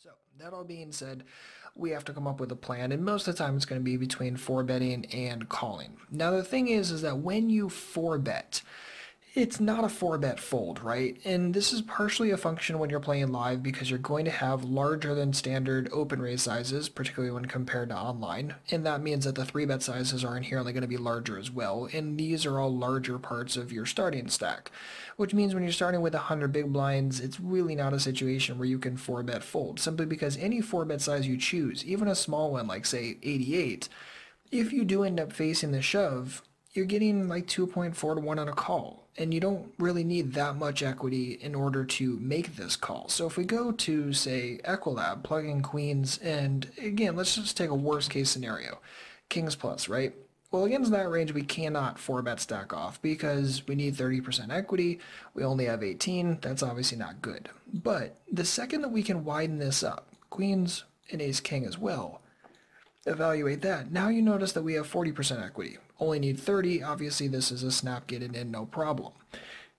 So that all being said, we have to come up with a plan, and most of the time it's going to be between 4-betting and calling. Now the thing is that when you 4-bet, it's not a 4-bet fold, right? And this is partially a function when you're playing live because you're going to have larger than standard open raise sizes, particularly when compared to online. And that means that the 3-bet sizes are inherently going to be larger as well. And these are all larger parts of your starting stack, which means when you're starting with 100 big blinds, it's really not a situation where you can 4-bet fold, simply because any 4-bet size you choose, even a small one like say 88, if you do end up facing the shove, you're getting like 2.4 to 1 on a call, and you don't really need that much equity in order to make this call. So if we go to, say, Equilab, plug in queens, and again, let's just take a worst case scenario. Kings plus, right? Well, against that range, we cannot 4-bet stack off because we need 30% equity. We only have 18. That's obviously not good. But the second that we can widen this up, queens and ace king as well, evaluate that. Now you notice that we have 40% equity. Only need 30. Obviously, this is a snap, get it in, no problem.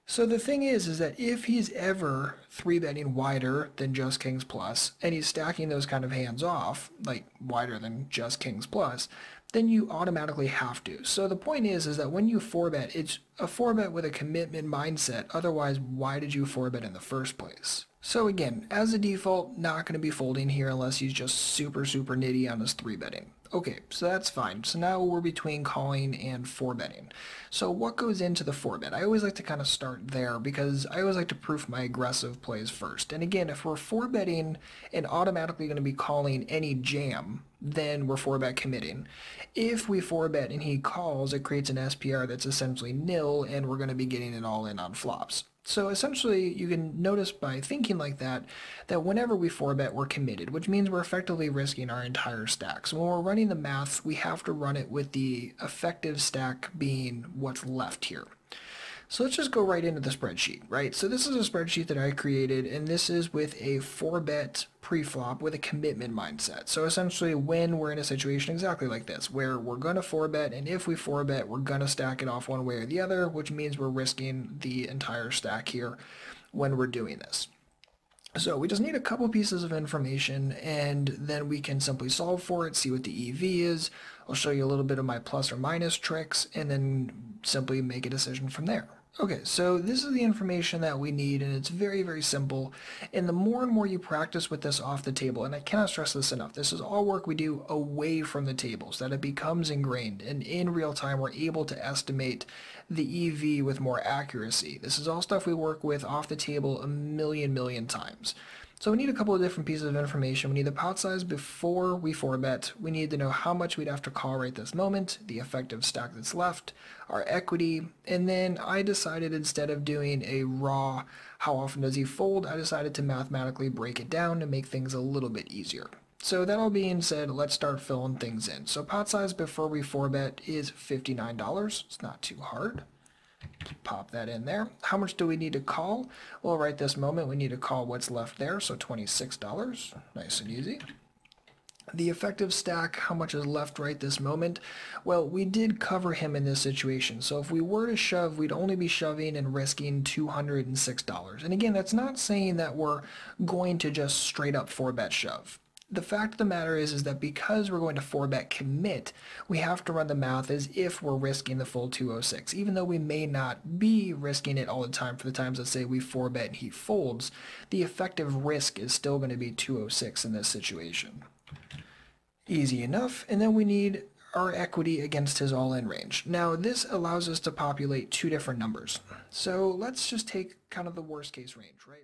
So the thing is that if he's ever 3-betting wider than just kings plus, and he's stacking those kind of hands off, like wider than just kings plus, then you automatically have to. So the point is that when you 4-bet, it's a 4-bet with a commitment mindset. Otherwise, why did you 4-bet in the first place? So again, as a default, not going to be folding here unless he's just super nitty on his 3-betting. Okay, so that's fine. So now we're between calling and 4-betting. So what goes into the 4-bet? I always like to kind of start there because I always like to proof my aggressive plays first. And again, if we're 4-betting and automatically going to be calling any jam, then we're 4-bet committing. If we 4-bet and he calls, it creates an SPR that's essentially nil, and we're going to be getting it all in on flops. So essentially, you can notice by thinking like that, that whenever we 4-bet, we're committed, which means we're effectively risking our entire stack. So when we're running the math, we have to run it with the effective stack being what's left here. So let's just go right into the spreadsheet, right? So this is a spreadsheet that I created, and this is with a 4-bet preflop with a commitment mindset. So essentially when we're in a situation exactly like this, where we're going to 4-bet, and if we 4-bet, we're going to stack it off one way or the other, which means we're risking the entire stack here when we're doing this. So we just need a couple pieces of information, and then we can simply solve for it, see what the EV is. I'll show you a little bit of my plus or minus tricks, and then simply make a decision from there. Okay, so this is the information that we need, and it's very simple. And the more and more you practice with this off the table, and I cannot stress this enough, this is all work we do away from the tables, that it becomes ingrained, and in real time we're able to estimate the EV with more accuracy. This is all stuff we work with off the table a million times. So we need a couple of different pieces of information. We need the pot size before we 4-bet. We need to know how much we'd have to call right this moment, the effective stack that's left, our equity, and then I decided instead of doing a raw how often does he fold, I decided to mathematically break it down to make things a little bit easier. So that all being said, let's start filling things in. So pot size before we 4-bet is $59. It's not too hard. Pop that in there. How much do we need to call? Well, right this moment we need to call what's left there, so $26. Nice and easy. The effective stack, how much is left right this moment? Well, we did cover him in this situation, so if we were to shove, we'd only be shoving and risking $206. And again, that's not saying that we're going to just straight up 4-bet shove. The fact of the matter is that because we're going to 4-bet commit, we have to run the math as if we're risking the full 206. Even though we may not be risking it all the time for the times that say we 4-bet and he folds, the effective risk is still going to be 206 in this situation. Easy enough, and then we need our equity against his all-in range. Now this allows us to populate two different numbers. So let's just take kind of the worst case range, right?